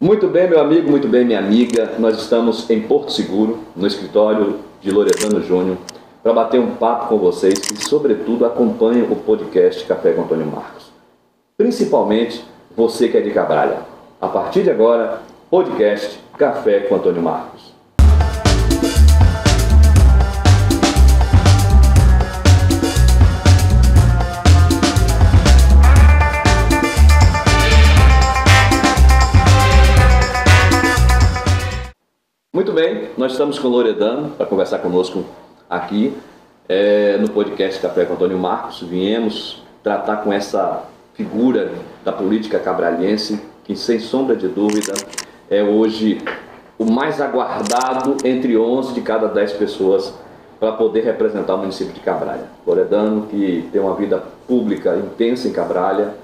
Muito bem, meu amigo, muito bem, minha amiga. Nós estamos em Porto Seguro, no escritório de Loredano Júnior, para bater um papo com vocês e, sobretudo, acompanhem o podcast Café com Antônio Marcos. Principalmente você que é de Cabralha. A partir de agora, podcast Café com Antônio Marcos. Muito bem, nós estamos com o Loredano para conversar conosco aqui no podcast Café com Antônio Marcos. Viemos tratar com essa figura da política cabralhense que, sem sombra de dúvida, é hoje o mais aguardado entre 11 de cada 10 pessoas para poder representar o município de Cabralha. Loredano, que tem uma vida pública intensa em Cabralha,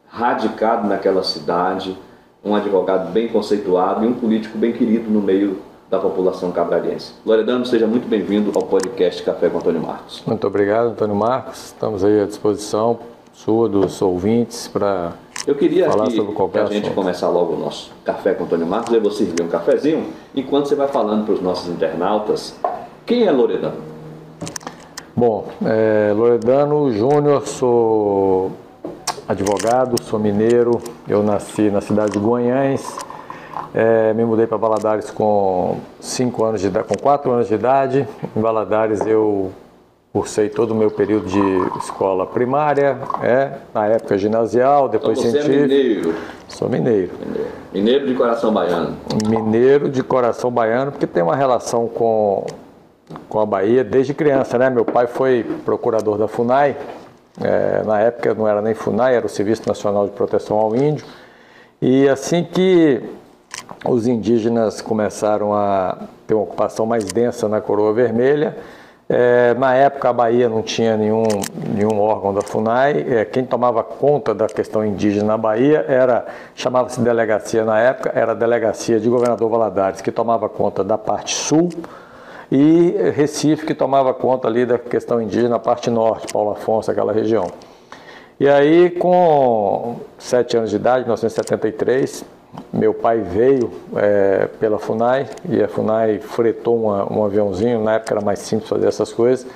radicado naquela cidade, um advogado bem conceituado e um político bem querido no meio da população cabralhense. Loredano, seja muito bem-vindo ao podcast Café com Antônio Marcos. Muito obrigado, Antônio Marcos. Estamos aí à disposição sua, dos ouvintes, para falar sobre qualquer assunto. A gente começar logo o nosso Café com Antônio Marcos. Eu vou servir um cafezinho, enquanto você vai falando para os nossos internautas. Quem é Loredano? Bom, Loredano Júnior, sou advogado, sou mineiro. Eu nasci na cidade de Guanhães. Me mudei para Valadares com 4 anos de idade. Em Valadares eu cursei todo o meu período de escola primária, na época ginasial, depois então científico. Você é mineiro? Sou mineiro. Mineiro de coração baiano? Mineiro de coração baiano, porque tem uma relação com a Bahia desde criança, né? Meu pai foi procurador da FUNAI, na época não era nem FUNAI, era o Serviço Nacional de Proteção ao Índio, e assim que os indígenas começaram a ter uma ocupação mais densa na Coroa Vermelha. Na época a Bahia não tinha nenhum órgão da FUNAI. Quem tomava conta da questão indígena na Bahia chamava-se delegacia na época, era a delegacia de Governador Valadares, que tomava conta da parte sul, e Recife, que tomava conta ali da questão indígena na parte norte, Paulo Afonso, aquela região. E aí, com 7 anos de idade, 1973, meu pai veio pela FUNAI, e a FUNAI fretou um aviãozinho. Na época era mais simples fazer essas coisas,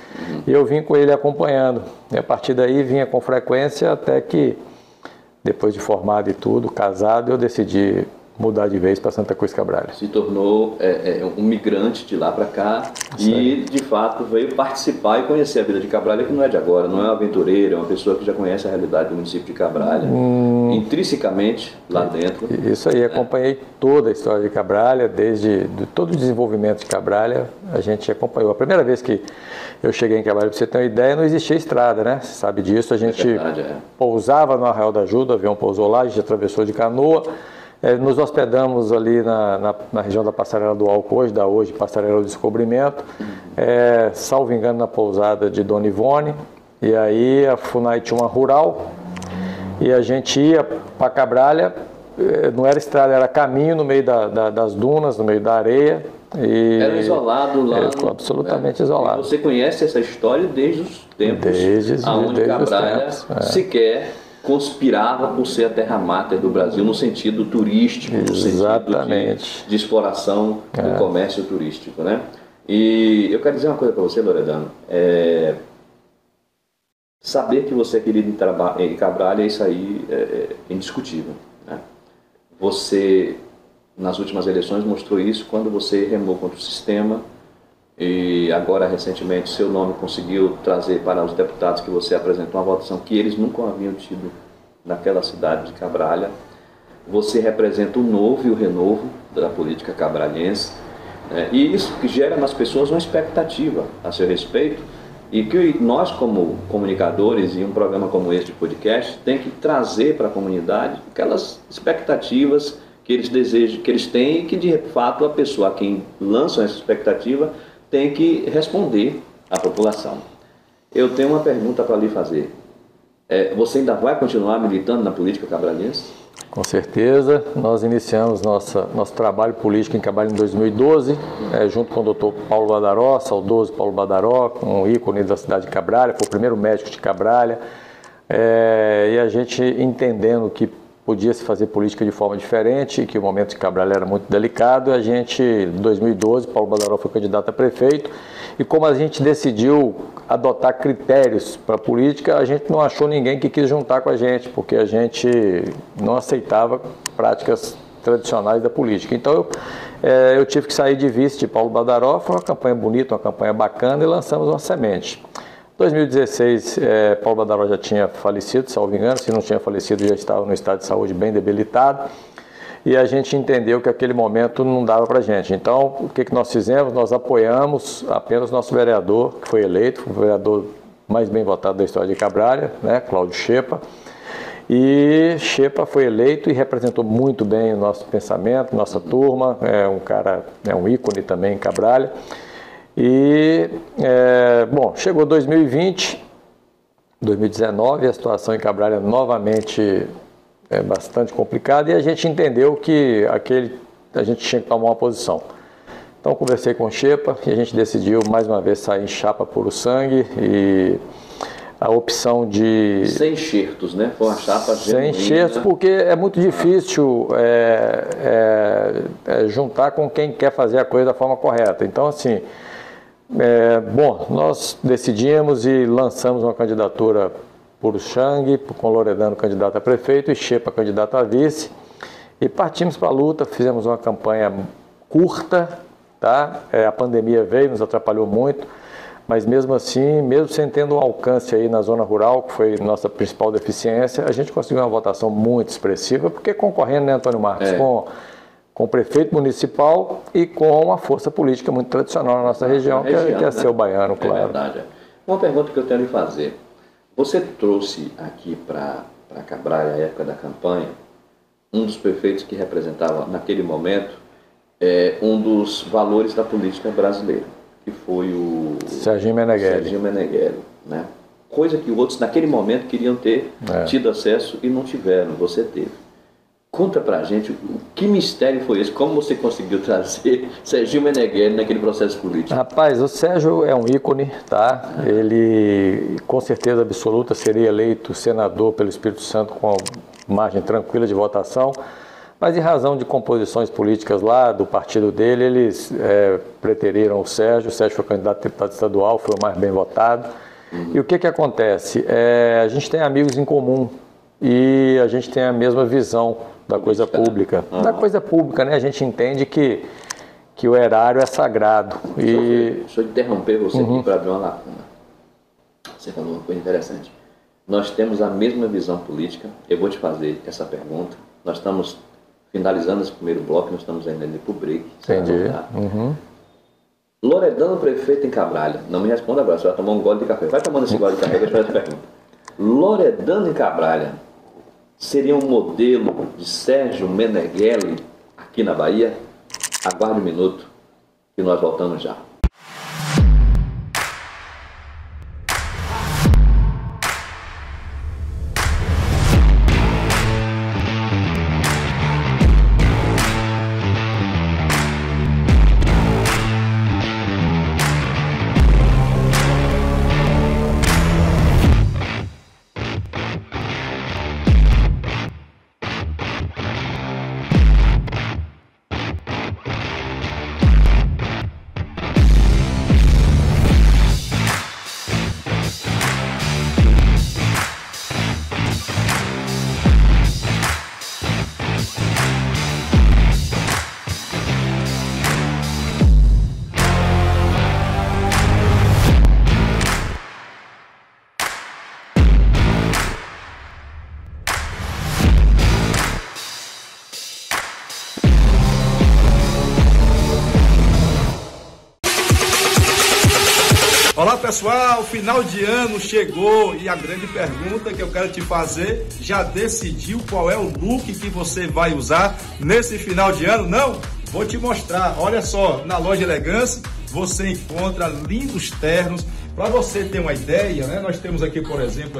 e eu vim com ele acompanhando. E a partir daí vinha com frequência, até que, depois de formado e tudo, casado, eu decidi mudar de vez para Santa Cruz Cabralha. Se tornou um migrante de lá para cá. Isso e, aí, de fato, veio participar e conhecer a vida de Cabralha, que não é de agora, não é um aventureiro, é uma pessoa que já conhece a realidade do município de Cabralha, intrinsecamente lá dentro. Isso aí, acompanhei toda a história de Cabralha, desde todo o desenvolvimento de Cabralha, a gente acompanhou. A primeira vez que eu cheguei em Cabralha, para você ter uma ideia, não existia estrada, né? Você sabe disso, a gente pousava no Arraial da Ajuda, o avião pousou lá, a gente atravessou de canoa. Nos hospedamos ali na região da Passarela do Álcool, hoje Passarela do Descobrimento, salvo engano, na pousada de Dona Ivone. E aí a FUNAI tinha uma rural, e a gente ia para Cabralha, não era estrada, era caminho no meio das dunas, no meio da areia. Era isolado lá? Absolutamente isolado. E você conhece essa história desde os tempos onde Cabralha sequer conspirava por ser a terra máter do Brasil no sentido turístico, no sentido de exploração do comércio turístico, né? E eu quero dizer uma coisa para você, Loredano. Saber que você é querido em Cabralha, isso aí é indiscutível, né? Você, nas últimas eleições, mostrou isso quando você remou contra o sistema, e agora, recentemente, seu nome conseguiu trazer para os deputados que você apresentou uma votação que eles nunca haviam tido naquela cidade de Cabralha. Você representa o novo e o renovo da política cabralhense, e isso que gera nas pessoas uma expectativa a seu respeito, e que nós, como comunicadores, e um programa como este de podcast, tem que trazer para a comunidade aquelas expectativas que eles desejam, que eles têm, e que de fato a pessoa a quem lançam essa expectativa tem que responder à população. Eu tenho uma pergunta para lhe fazer. Você ainda vai continuar militando na política cabralhense? Com certeza. Nós iniciamos nosso trabalho político em Cabralha em 2012, junto com o doutor Paulo Badaró, saudoso Paulo Badaró, um ícone da cidade de Cabralha, foi o primeiro médico de Cabralha. E a gente entendendo que podia se fazer política de forma diferente, que o momento de Cabral era muito delicado. A gente, em 2012, Paulo Badaró foi candidato a prefeito, e como a gente decidiu adotar critérios para a política, a gente não achou ninguém que quis juntar com a gente, porque a gente não aceitava práticas tradicionais da política. Então eu tive que sair de vice de Paulo Badaró. Foi uma campanha bonita, uma campanha bacana, e lançamos uma semente. Em 2016, Paulo Badaró já tinha falecido, salvo engano. Se não tinha falecido, já estava no estado de saúde bem debilitado, e a gente entendeu que aquele momento não dava para a gente. Então, o que nós fizemos? Nós apoiamos apenas nosso vereador, que foi eleito, foi o vereador mais bem votado da história de Cabralha, né, Cláudio Xepa. E Xepa foi eleito e representou muito bem o nosso pensamento, nossa turma. É um cara, é um ícone também em Cabralha. E, bom, chegou 2020, 2019, a situação em Cabralha novamente é bastante complicada, e a gente entendeu que a gente tinha que tomar uma posição. Então conversei com o Xepa e a gente decidiu mais uma vez sair em chapa puro sangue, e a opção de... Sem enxertos, né? Foi uma chapa sem enxertos, né? Porque é muito difícil juntar com quem quer fazer a coisa da forma correta. Então, assim, bom, nós decidimos e lançamos uma candidatura puro sangue, com Loredano candidato a prefeito e Xepa candidato a vice, e partimos para a luta. Fizemos uma campanha curta, tá? A pandemia veio, nos atrapalhou muito, mas mesmo assim, mesmo sem tendo um alcance aí na zona rural, que foi nossa principal deficiência, a gente conseguiu uma votação muito expressiva, porque concorrendo, né, Antônio Marcos, com o prefeito municipal e com uma força política muito tradicional na nossa região, que é ser o baiano, claro. É verdade. Uma pergunta que eu tenho a lhe fazer. Você trouxe aqui para Cabralha, a época da campanha, um dos prefeitos que representava, naquele momento, um dos valores da política brasileira, que foi o Serginho Meneghelli. Serginho Meneghelli, né? Coisa que outros naquele momento queriam ter tido acesso e não tiveram, você teve. Conta pra gente o que mistério foi esse, como você conseguiu trazer Serginho Meneghelli naquele processo político? Rapaz, o Sérgio é um ícone, tá? Ele com certeza absoluta seria eleito senador pelo Espírito Santo com margem tranquila de votação, mas em razão de composições políticas lá do partido dele, eles preteriram o Sérgio foi candidato a deputado estadual, foi o mais bem votado. E o que acontece? A gente tem amigos em comum e a gente tem a mesma visão da coisa pública. Da coisa pública, né? A gente entende que o erário é sagrado. Deixa eu interromper você aqui para abrir uma lacuna. Você falou uma coisa interessante. Nós temos a mesma visão política. Eu vou te fazer essa pergunta. Nós estamos finalizando esse primeiro bloco, nós estamos ainda indo para o break. Entendi. Loredano, prefeito em Cabralha. Não me responda agora, você vai tomar um gole de café. Vai tomando esse gole de café que eu te faço a pergunta. Loredano em Cabralha seria um modelo de Sérgio Meneghelli aqui na Bahia? Aguarde um minuto e nós voltamos já. Olá pessoal, final de ano chegou e a grande pergunta que eu quero te fazer, já decidiu qual é o look que você vai usar nesse final de ano? Não? Vou te mostrar, olha só, na loja Elegância você encontra lindos ternos. Para você ter uma ideia, né? Nós temos aqui, por exemplo,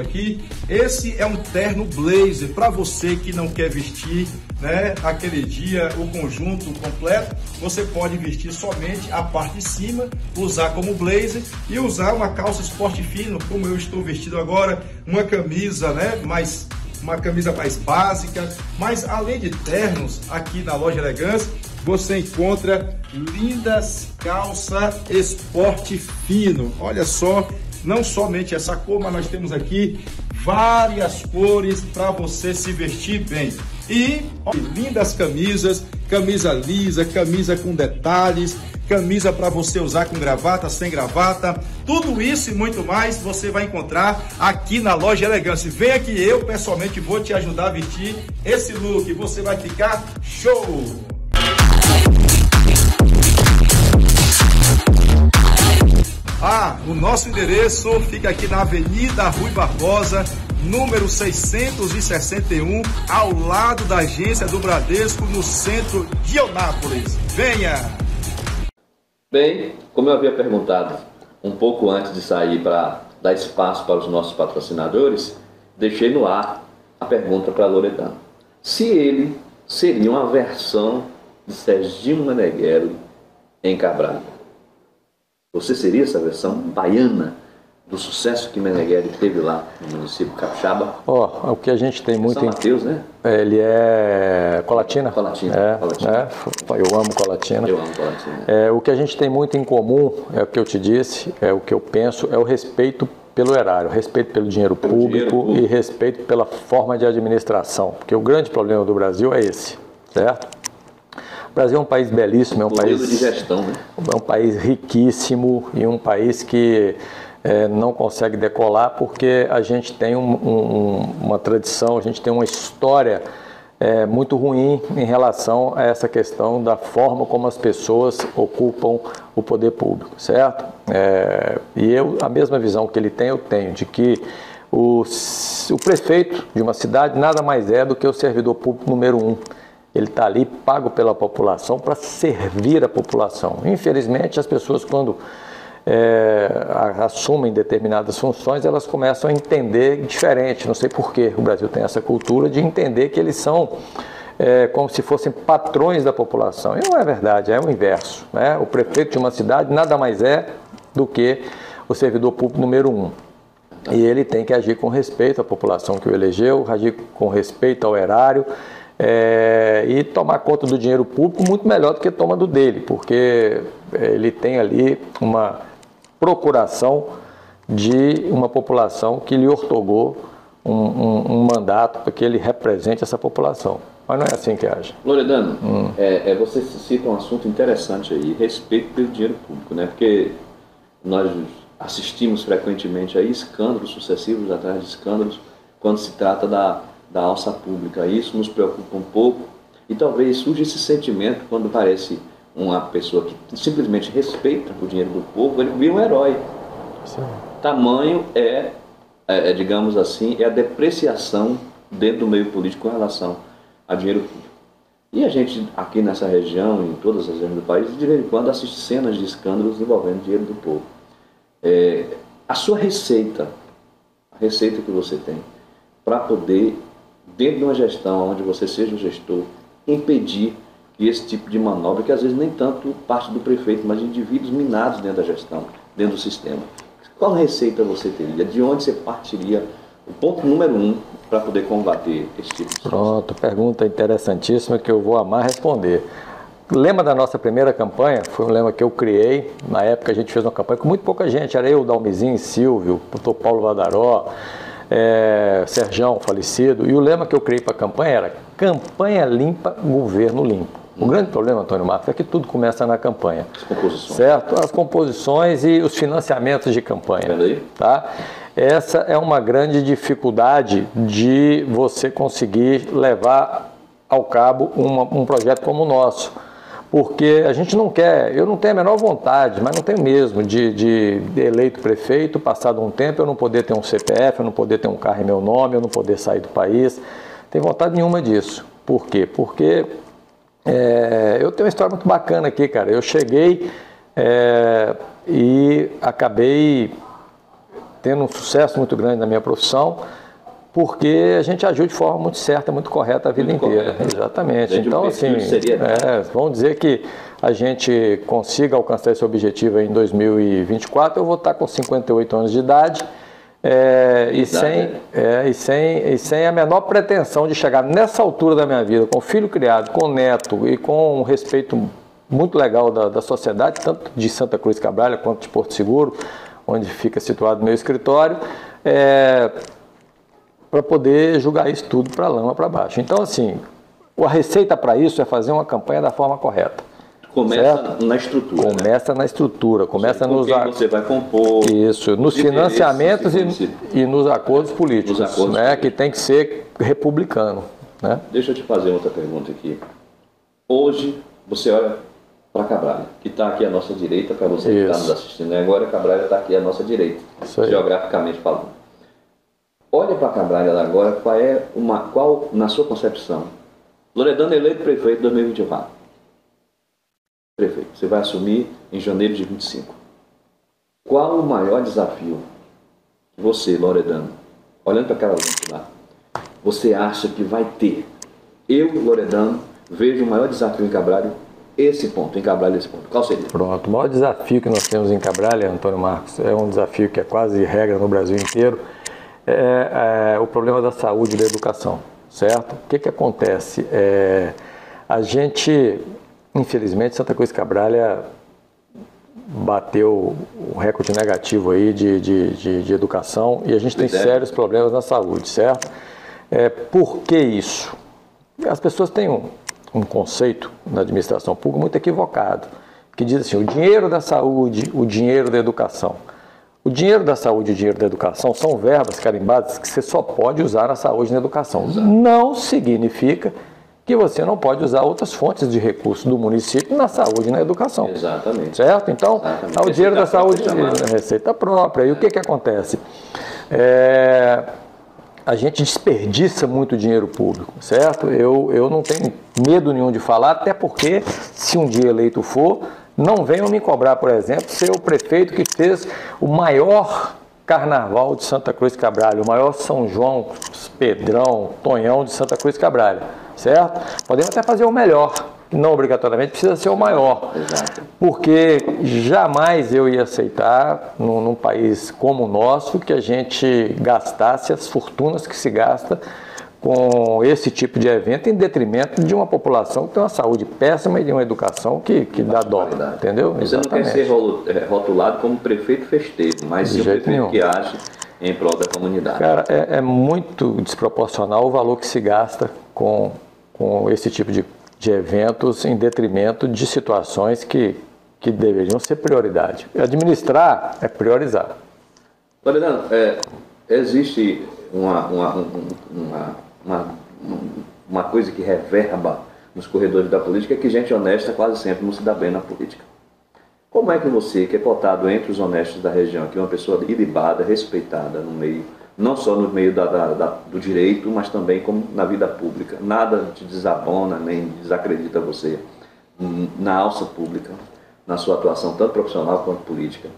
esse é um terno blazer para você que não quer vestir, né, aquele dia o conjunto completo. Você pode vestir somente a parte de cima, usar como blazer e usar uma calça esporte fino, como eu estou vestido agora, uma camisa, né, mais uma camisa mais básica, mas além de ternos, aqui na loja Elegância, você encontra lindas calças esporte fino. Olha só, não somente essa cor, mas nós temos aqui várias cores para você se vestir bem. E lindas camisas, camisa lisa, camisa com detalhes, camisa para você usar com gravata, sem gravata, tudo isso e muito mais você vai encontrar aqui na loja Elegância. Venha que eu pessoalmente vou te ajudar a vestir esse look, você vai ficar show! O nosso endereço fica aqui na Avenida Rui Barbosa, número 661, ao lado da agência do Bradesco, no centro de Eunápolis. Venha! Bem, como eu havia perguntado um pouco antes de sair para dar espaço para os nossos patrocinadores, deixei no ar a pergunta para Loredano. Se ele seria uma versão de Serginho Meneghel em Cabral, você seria essa versão baiana do sucesso que Meneghel teve lá no município capixaba? O que a gente tem muito São Mateus, né? Ele é Colatina. Colatina. Colatina. Eu amo Colatina. Eu amo Colatina. O que a gente tem muito em comum, é o que eu te disse, é o que eu penso, é o respeito pelo erário, respeito pelo dinheiro público e respeito pela forma de administração. Porque o grande problema do Brasil é esse, certo? O Brasil é um país belíssimo, é um país de gestão, né? É um país riquíssimo e um país que não consegue decolar porque a gente tem uma tradição, a gente tem uma história muito ruim em relação a essa questão da forma como as pessoas ocupam o poder público, certo? E a mesma visão que ele tem, eu tenho, de que o prefeito de uma cidade nada mais é do que o servidor público número 1. Ele está ali pago pela população para servir a população. Infelizmente, as pessoas, quando assumem determinadas funções, elas começam a entender diferente. Não sei por que o Brasil tem essa cultura de entender que eles são como se fossem patrões da população. E não é verdade, é o inverso, né? O prefeito de uma cidade nada mais é do que o servidor público número 1. E ele tem que agir com respeito à população que o elegeu, agir com respeito ao erário, e tomar conta do dinheiro público muito melhor do que toma do dele, porque ele tem ali uma procuração de uma população que lhe ortogou um mandato para que ele represente essa população. Mas não é assim que age. Loredano, você cita um assunto interessante aí, respeito pelo dinheiro público, né? Porque nós assistimos frequentemente a escândalos sucessivos atrás de escândalos quando se trata da alça pública. Isso nos preocupa um pouco e talvez surja esse sentimento quando parece uma pessoa que simplesmente respeita o dinheiro do povo, ele vira um herói. Sim. Tamanho digamos assim, a depreciação dentro do meio político com relação a dinheiro público. E a gente aqui nessa região, em todas as regiões do país, de vez em quando assiste cenas de escândalos envolvendo dinheiro do povo. A sua receita, a receita que você tem para poder, dentro de uma gestão onde você seja o gestor, impedir que esse tipo de manobra, que às vezes nem tanto parte do prefeito, mas de indivíduos minados dentro da gestão, dentro do sistema. Qual receita você teria? De onde você partiria o ponto número 1 para poder combater esse tipo de situação? Pronto, pergunta interessantíssima que eu vou amar responder. O lema da nossa primeira campanha foi um lema que eu criei. Na época a gente fez uma campanha com muito pouca gente, era eu, Dalmizinho, Silvio, o doutor Paulo Vadaró, Serjão, falecido, e o lema que eu criei para a campanha era campanha limpa, governo limpo. O grande problema, Antônio Marcos, é que tudo começa na campanha. As composições. Certo? As composições e os financiamentos de campanha. Tá? Essa é uma grande dificuldade de você conseguir levar ao cabo um projeto como o nosso. Porque a gente não quer, eu não tenho a menor vontade, mas não tenho mesmo, de eleito prefeito, passado um tempo, eu não poder ter um CPF, eu não poder ter um carro em meu nome, eu não poder sair do país. Não tenho vontade nenhuma disso. Por quê? Porque eu tenho uma história muito bacana aqui, cara. Eu cheguei e acabei tendo um sucesso muito grande na minha profissão, porque a gente agiu de forma muito certa, muito correta a vida inteira. Exatamente. Então, assim, vamos dizer que a gente consiga alcançar esse objetivo em 2024, eu vou estar com 58 anos de idade e sem a menor pretensão de chegar nessa altura da minha vida, com filho criado, com neto e com um respeito muito legal da sociedade, tanto de Santa Cruz Cabrália quanto de Porto Seguro, onde fica situado o meu escritório, para poder jogar isso tudo para lama, para baixo. Então, assim, a receita para isso é fazer uma campanha da forma correta. Começa na estrutura. Começa na estrutura, começa nos acordos. Você vai compor. Isso, nos financiamentos e nos acordos políticos, que tem que ser republicano. Né? Deixa eu te fazer outra pergunta aqui. Hoje, você olha para Cabrália, que está aqui à nossa direita, para você que está nos assistindo agora, Cabrália está aqui à nossa direita, geograficamente falando. Olha para Cabrália agora, qual, na sua concepção, Loredano eleito prefeito em 2024. Prefeito, você vai assumir em janeiro de 25. Qual o maior desafio que você, Loredano, olhando para aquela lente lá, você acha que vai ter? Eu, Loredano, vejo o maior desafio em Cabrália, esse ponto. Qual seria? Pronto, o maior desafio que nós temos em Cabrália, Antônio Marcos, é um desafio que é quase regra no Brasil inteiro, é o problema da saúde e da educação, certo? O que acontece? A gente, infelizmente, Santa Cruz Cabrália bateu o recorde negativo aí de educação e a gente tem sérios problemas na saúde, certo? Por que isso? As pessoas têm um conceito na administração pública muito equivocado, que diz assim, o dinheiro da saúde, o dinheiro da educação. O dinheiro da saúde e o dinheiro da educação são verbas carimbadas que você só pode usar na saúde e na educação. Exato. Não significa que você não pode usar outras fontes de recursos do município na saúde e na educação. Exatamente. Certo? Então, o dinheiro da saúde é receita própria. E o que acontece? A gente desperdiça muito dinheiro público, certo? Eu não tenho medo nenhum de falar, até porque, se um dia eleito for, não venham me cobrar, por exemplo, ser o prefeito que fez o maior carnaval de Santa Cruz Cabrália, o maior São João, Pedrão, Tonhão de Santa Cruz Cabrália, certo? Podemos até fazer o melhor, não obrigatoriamente precisa ser o maior. Exato. Porque jamais eu ia aceitar, num país como o nosso, que a gente gastasse as fortunas que se gasta com esse tipo de evento em detrimento de uma população que tem uma saúde péssima e de uma educação que dá dó, entendeu? Você não quer ser rotulado como prefeito festeiro, mas sim um prefeito que age em prol da comunidade. Cara, é muito desproporcional o valor que se gasta com esse tipo de eventos em detrimento de situações que deveriam ser prioridade. Administrar é priorizar. Loredano, existe uma coisa que reverba nos corredores da política, é que gente honesta quase sempre não se dá bem na política. Como é que você, que é cotado entre os honestos da região, que é uma pessoa ilibada, respeitada no meio, não só no meio do direito, mas também como na vida pública, nada te desabona nem desacredita você na alça pública, na sua atuação tanto profissional quanto política,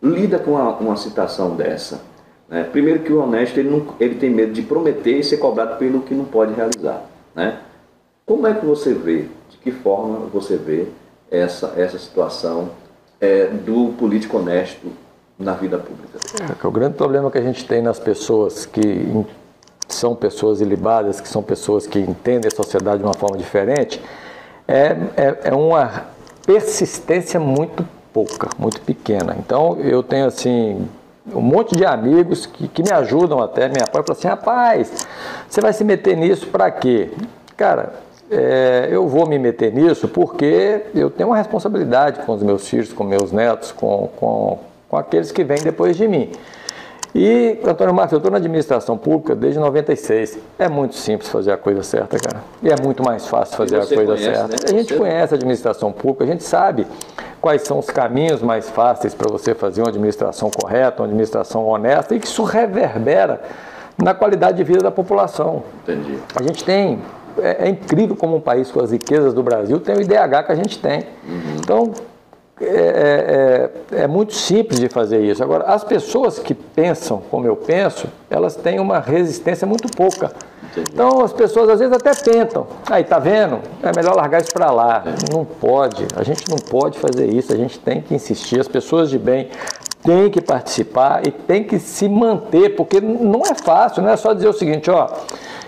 lida com uma situação dessa? Né? Primeiro que o honesto ele tem medo de prometer e ser cobrado pelo que não pode realizar. Né? Como é que você vê, de que forma você vê essa situação do político honesto na vida pública? O grande problema que a gente tem nas pessoas que são pessoas ilibadas, que são pessoas que entendem a sociedade de uma forma diferente, é uma persistência muito pouca, muito pequena. Então eu tenho assim um monte de amigos que me ajudam até, me apoiam, falam assim, rapaz, você vai se meter nisso para quê? Cara, eu vou me meter nisso porque eu tenho uma responsabilidade com os meus filhos, com meus netos, com aqueles que vêm depois de mim. E, Antônio Marcos, eu estou na administração pública desde 96. É muito simples fazer a coisa certa, cara. E é muito mais fácil fazer a coisa certa. Né? A gente conhece a administração pública, a gente sabe quais são os caminhos mais fáceis para você fazer uma administração correta, uma administração honesta, e que isso reverbera na qualidade de vida da população. Entendi. A gente tem... É incrível como um país com as riquezas do Brasil tem o IDH que a gente tem. Uhum. Então, é muito simples de fazer isso. Agora, as pessoas que pensam como eu penso, elas têm uma resistência muito pouca. Entendi. Então, as pessoas às vezes até tentam. Aí, tá vendo? É melhor largar isso para lá. Não pode. A gente não pode fazer isso. A gente tem que insistir. As pessoas de bem tem que participar e tem que se manter, porque não é fácil, não é só dizer o seguinte, ó,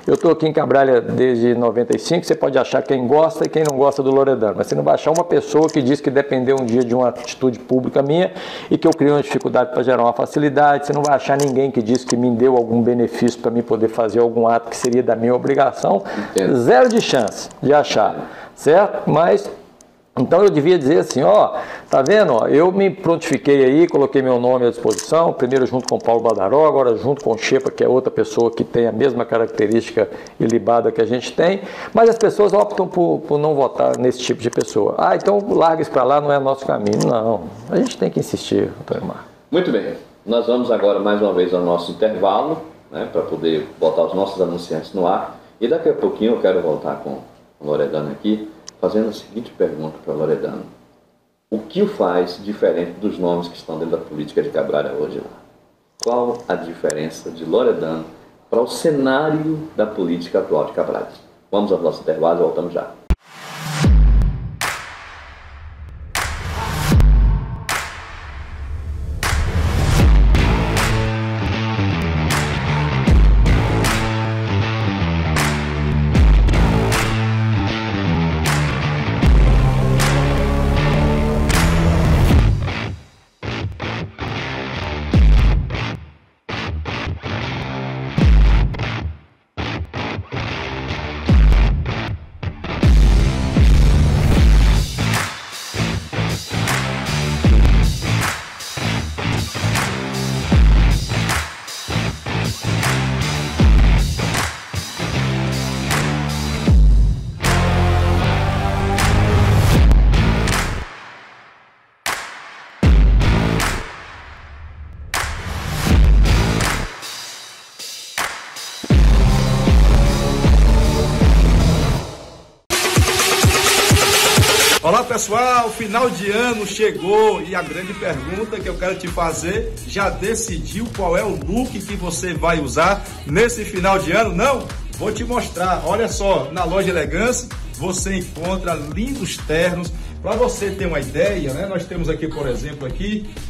eu estou aqui em Cabralha desde 95, você pode achar quem gosta e quem não gosta do Loredano, mas você não vai achar uma pessoa que diz que dependeu um dia de uma atitude pública minha e que eu criei uma dificuldade para gerar uma facilidade, você não vai achar ninguém que diz que me deu algum benefício para mim poder fazer algum ato que seria da minha obrigação. Entendo. Zero de chance de achar, certo? Mas... então eu devia dizer assim, ó, tá vendo? Ó, eu me prontifiquei aí, coloquei meu nome à disposição, primeiro junto com o Paulo Badaró, agora junto com o Xepa, que é outra pessoa que tem a mesma característica ilibada que a gente tem, mas as pessoas optam por não votar nesse tipo de pessoa. Ah, então larga isso para lá, não é nosso caminho. Não, a gente tem que insistir, doutor Emar. Muito bem, nós vamos agora mais uma vez ao nosso intervalo, né, para poder botar os nossos anunciantes no ar, e daqui a pouquinho eu quero voltar com o Loredano aqui, fazendo a seguinte pergunta para o Loredano. O que o faz diferente dos nomes que estão dentro da política de Cabralha hoje lá? Qual a diferença de Loredano para o cenário da política atual de Cabralha? Vamos ao nosso intervalo e voltamos já. Olá pessoal, final de ano chegou e a grande pergunta que eu quero te fazer, já decidiu qual é o look que você vai usar nesse final de ano? Não? Vou te mostrar, olha só, na Loja Elegância você encontra lindos ternos. Para você ter uma ideia, né? Nós temos aqui, por exemplo,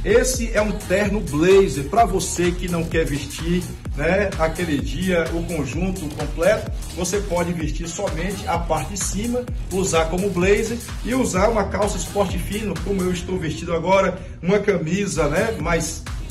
esse é um terno blazer para você que não quer vestir, né, aquele dia o conjunto completo. Você pode vestir somente a parte de cima, usar como blazer e usar uma calça esporte fino, como eu estou vestido agora, uma camisa, né,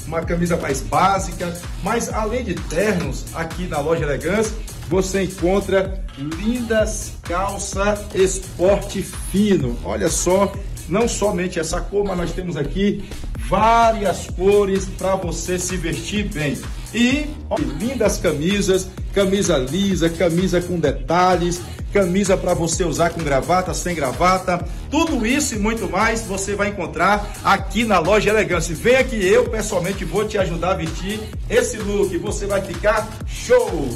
uma camisa mais básica. Mas além de ternos, aqui na Loja Elegância você encontra lindas calças esporte fino. Olha só, não somente essa cor, mas nós temos aqui várias cores para você se vestir bem. E ó, lindas camisas, camisa lisa, camisa com detalhes, camisa para você usar com gravata, sem gravata. Tudo isso e muito mais você vai encontrar aqui na Loja Elegância. Venha que eu pessoalmente vou te ajudar a vestir esse look. Você vai ficar show!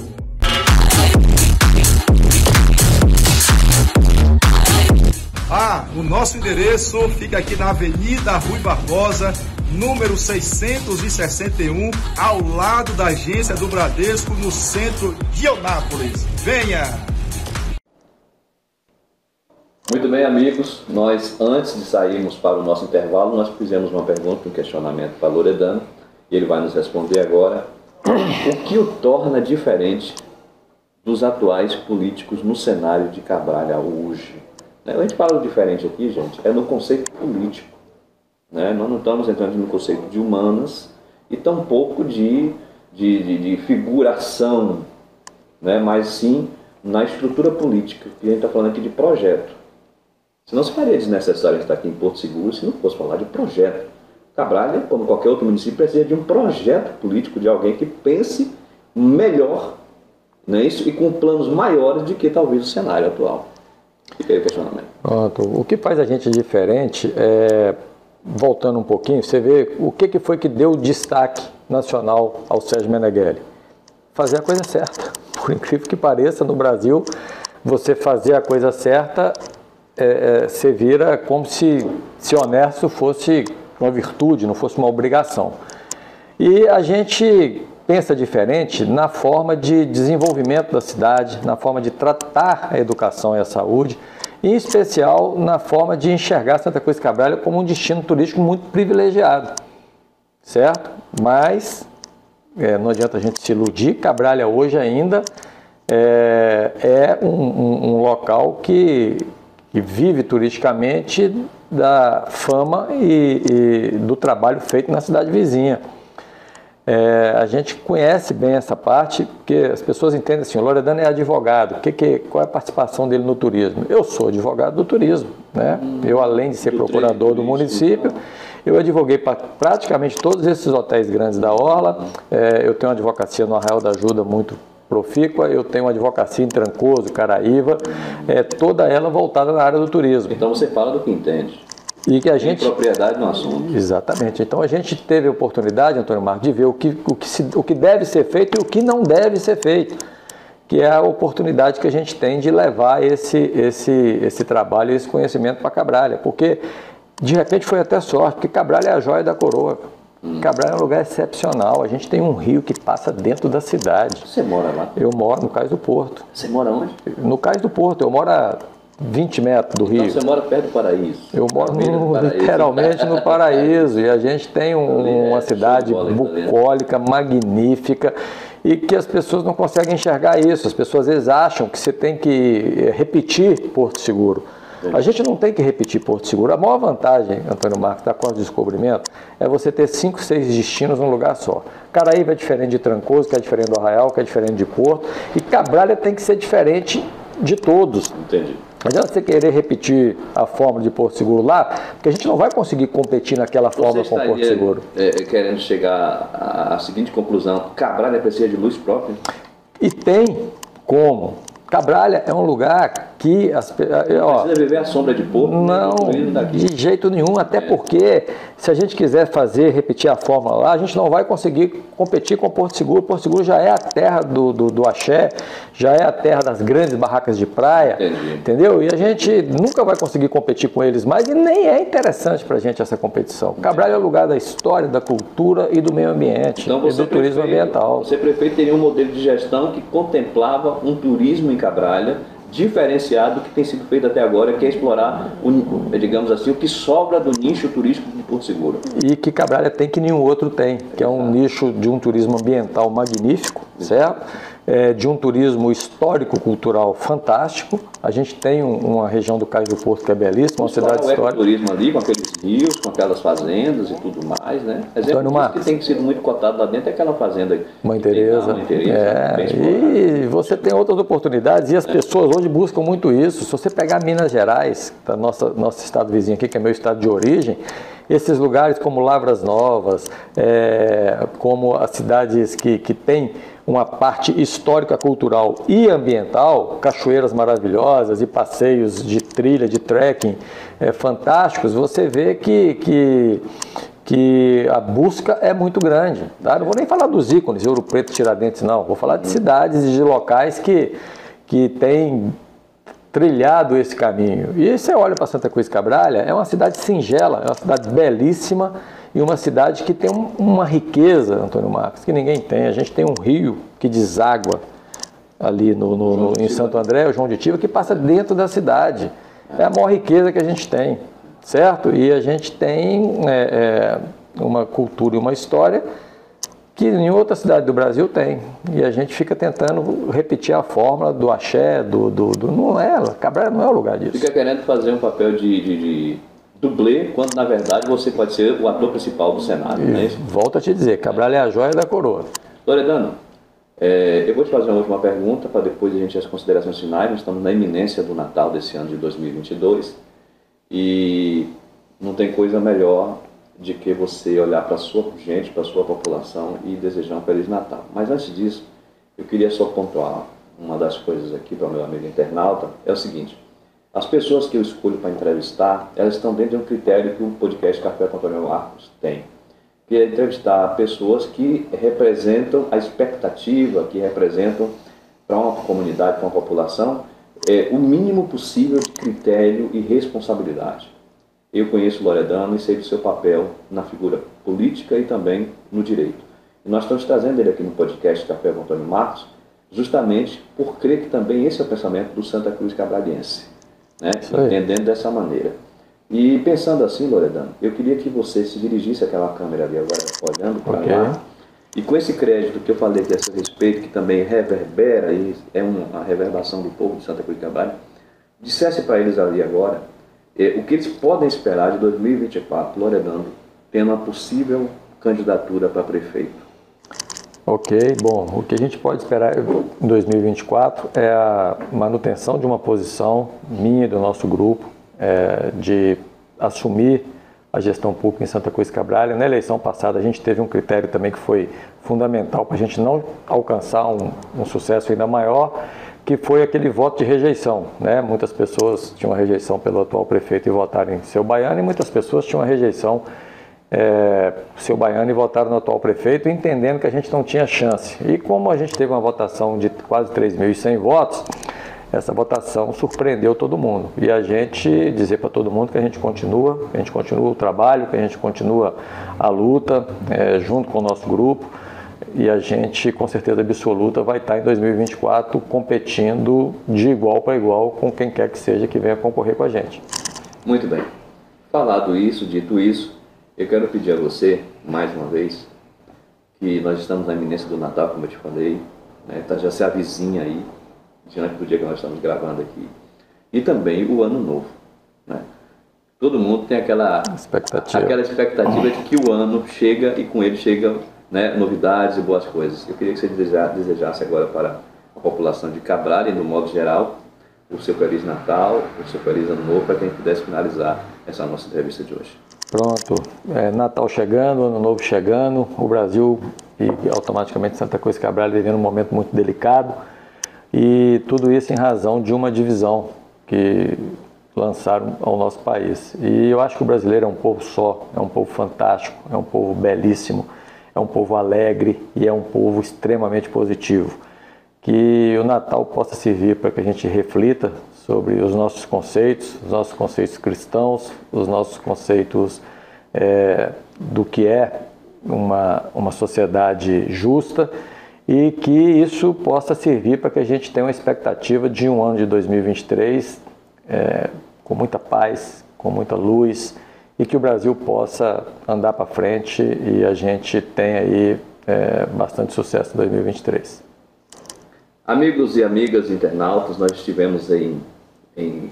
O nosso endereço fica aqui na Avenida Rui Barbosa, número 661, ao lado da agência do Bradesco, no centro de Eunápolis. Venha! Muito bem, amigos. Nós, antes de sairmos para o nosso intervalo, nós fizemos uma pergunta, um questionamento para Loredano, e ele vai nos responder agora. O que o torna diferente dos atuais políticos no cenário de Cabralha hoje? A gente fala diferente aqui, gente, é no conceito político, né? Nós não estamos entrando no conceito de humanas e tampouco de figuração, né? Mas sim na estrutura política, e a gente está falando aqui de projeto. Senão seria desnecessário estar aqui em Porto Seguro se não fosse falar de projeto. Cabralha, como qualquer outro município, precisa de um projeto político, de alguém que pense melhor, né? Isso, e com planos maiores do que talvez o cenário atual. Fica aí o questionamento. Pronto. O que faz a gente diferente é, voltando um pouquinho, você vê o que foi que deu destaque nacional ao Sérgio Meneghelli. Fazer a coisa certa. Por incrível que pareça, no Brasil, você fazer a coisa certa, você vira como se honesto fosse uma virtude, não fosse uma obrigação. E a gente pensa diferente na forma de desenvolvimento da cidade, na forma de tratar a educação e a saúde, e em especial na forma de enxergar Santa Cruz de Cabralha como um destino turístico muito privilegiado. certo? Mas não adianta a gente se iludir, Cabralha hoje ainda é um local que vive turisticamente da fama e do trabalho feito na cidade vizinha. A gente conhece bem essa parte, porque as pessoas entendem assim, o Loredano é advogado, qual é a participação dele no turismo? Eu sou advogado do turismo, né? Eu, além de ser procurador do município, eu advoguei para praticamente todos esses hotéis grandes da Orla. Eu tenho uma advocacia no Arraial da Ajuda muito profícua, eu tenho uma advocacia em Trancoso, Caraíva, toda ela voltada na área do turismo. Então você fala do que entende. E que a gente... Tem propriedade no assunto. Exatamente. Então a gente teve a oportunidade, Antônio Marcos, de ver o que deve ser feito e o que não deve ser feito, que é a oportunidade que a gente tem de levar esse trabalho, esse conhecimento para Cabralha, porque de repente foi até sorte, porque Cabralha é a joia da coroa. Cabralha é um lugar excepcional, a gente tem um rio que passa dentro da cidade. Você mora lá? Eu moro no Cais do Porto. Você mora onde? No Cais do Porto, eu moro a 20 metros do rio. Então você mora perto do paraíso? Eu moro literalmente no paraíso, e a gente tem uma cidade bucólica, magnífica, e que as pessoas não conseguem enxergar isso. As pessoas às vezes acham que você tem que repetir Porto Seguro. A gente não tem que repetir Porto Seguro. A maior vantagem, Antônio Marcos, da Costa do Descobrimento é você ter 5, 6 destinos num lugar só. Caraíva é diferente de Trancoso, que é diferente do Arraial, que é diferente de Porto, e Cabralha tem que ser diferente de todos. Entendi. Não adianta você querer repetir a fórmula de Porto Seguro lá, porque a gente não vai conseguir competir naquela fórmula com Porto Seguro. Querendo chegar à seguinte conclusão: Cabralha precisa de luz própria? E tem como. Cabralha é um lugar que... precisa viver à sombra de Porto? Não, de jeito nenhum, até porque se a gente quiser repetir a fórmula lá, a gente não vai conseguir competir com Porto Seguro. Porto Seguro já é a terra do axé, já é a terra das grandes barracas de praia, entendeu? E a gente nunca vai conseguir competir com eles mais, e nem é interessante para a gente essa competição. Cabralha é o lugar da história, da cultura e do meio ambiente, então, e do turismo ambiental. Você, prefeito, teria um modelo de gestão que contemplava um turismo em Cabralha diferenciado do que tem sido feito até agora, que é explorar, digamos assim, o que sobra do nicho turístico de Porto Seguro. E que Cabralha tem que nenhum outro tem, que é um nicho de um turismo ambiental magnífico, certo? De um turismo histórico-cultural fantástico. A gente tem uma região do Cais do Porto que é belíssima, uma cidade histórica. O turismo ali, com aqueles rios, com aquelas fazendas e tudo mais, né? Exemplo que tem sido muito cotado lá dentro é aquela fazenda aí. Mãe Teresa. E você tem outras oportunidades, e as pessoas hoje buscam muito isso. Se você pegar Minas Gerais, tá, nosso estado vizinho aqui, que é meu estado de origem, esses lugares como Lavras Novas, como as cidades que têm uma parte histórica, cultural e ambiental, cachoeiras maravilhosas e passeios de trilha, de trekking fantásticos, você vê que a busca é muito grande. Tá? Não vou nem falar dos ícones, Ouro Preto, Tiradentes, não. Vou falar de cidades e de locais que têm trilhado esse caminho. E você olha para Santa Cruz Cabralha, é uma cidade singela, é uma cidade belíssima, e uma cidade que tem uma riqueza, Antônio Marcos, que ninguém tem. A gente tem um rio que deságua ali em Santo André, o João de Tiva, que passa dentro da cidade. É a maior riqueza que a gente tem, certo? E a gente tem uma cultura e uma história que nenhuma outra cidade do Brasil tem. E a gente fica tentando repetir a fórmula do axé, não é, Cabralha não é o lugar disso. Fica querendo fazer um papel de dublê, quando na verdade você pode ser o ator principal do cenário, não é isso? Volto a te dizer, Cabralha é a joia da coroa. Loredano, eu vou te fazer uma última pergunta para depois a gente ir às considerações finais. Nós estamos na iminência do Natal desse ano de 2022 e não tem coisa melhor de que você olhar para a sua gente, para a sua população e desejar um Feliz Natal. Mas antes disso, eu queria só pontuar uma das coisas aqui para o meu amigo internauta, é o seguinte: as pessoas que eu escolho para entrevistar, elas estão dentro de um critério que o podcast Café com Antônio Marcos tem, que é entrevistar pessoas que representam a expectativa, que representam para uma comunidade, para uma população, o mínimo possível de critério e responsabilidade. Eu conheço o Loredano e sei do seu papel na figura política e também no direito. E nós estamos trazendo ele aqui no podcast Café com Antônio Marcos, justamente por crer que também esse é o pensamento do Santa Cruz Cabraliense, né? Entendendo dessa maneira. E pensando assim, Loredano, eu queria que você se dirigisse àquela câmera ali agora, olhando para lá, e com esse crédito que eu falei que é a seu respeito, que também reverbera, e é uma reverberação do povo de Santa Cruz de Cabrália, dissesse para eles ali agora o que eles podem esperar de 2024, Loredano, tendo uma possível candidatura para prefeito. Ok, bom, o que a gente pode esperar em 2024 é a manutenção de uma posição minha e do nosso grupo, de assumir a gestão pública em Santa Cruz de Cabrália. Na eleição passada a gente teve um critério também que foi fundamental para a gente não alcançar um sucesso ainda maior, que foi aquele voto de rejeição, né? Muitas pessoas tinham uma rejeição pelo atual prefeito e votaram em Seu Baiano, e muitas pessoas tinham uma rejeição Seu Baiano e votaram no atual prefeito, entendendo que a gente não tinha chance. E como a gente teve uma votação de quase 3.100 votos, essa votação surpreendeu todo mundo. E a gente dizer para todo mundo que a gente continua o trabalho, que a gente continua a luta junto com o nosso grupo, e a gente, com certeza absoluta, vai estar em 2024 competindo de igual para igual com quem quer que seja que venha concorrer com a gente. Muito bem. Falado isso, dito isso, eu quero pedir a você, mais uma vez, que nós estamos na iminência do Natal, como eu te falei, né? Já se avizinha aí, diante do dia que nós estamos gravando aqui, e também o Ano Novo, né? Todo mundo tem aquela expectativa de que o ano chega e com ele chegam, né, novidades e boas coisas. Eu queria que você desejasse agora para a população de Cabrália, no modo geral, o seu Feliz Natal, o seu Feliz Ano Novo, para quem pudesse finalizar essa nossa entrevista de hoje. Pronto, Natal chegando, Ano Novo chegando, o Brasil e automaticamente Santa Cruz de Cabrália vivendo um momento muito delicado, e tudo isso em razão de uma divisão que lançaram ao nosso país. E eu acho que o brasileiro é um povo só, é um povo fantástico, é um povo belíssimo, é um povo alegre e é um povo extremamente positivo. Que o Natal possa servir para que a gente reflita sobre os nossos conceitos cristãos, os nossos conceitos do que é uma sociedade justa, e que isso possa servir para que a gente tenha uma expectativa de um ano de 2023 com muita paz, com muita luz, e que o Brasil possa andar para frente e a gente tenha aí bastante sucesso em 2023. Amigos e amigas internautas, nós estivemos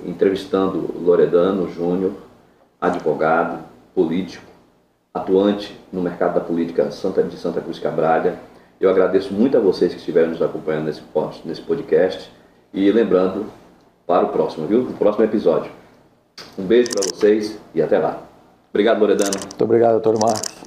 entrevistando Loredano Júnior, advogado, político, atuante no mercado da política de Santa Cruz de Cabrália. Eu agradeço muito a vocês que estiveram nos acompanhando nesse podcast, e lembrando para o próximo, viu? No próximo episódio. Um beijo para vocês e até lá. Obrigado, Loredano. Muito obrigado, doutor Marcos.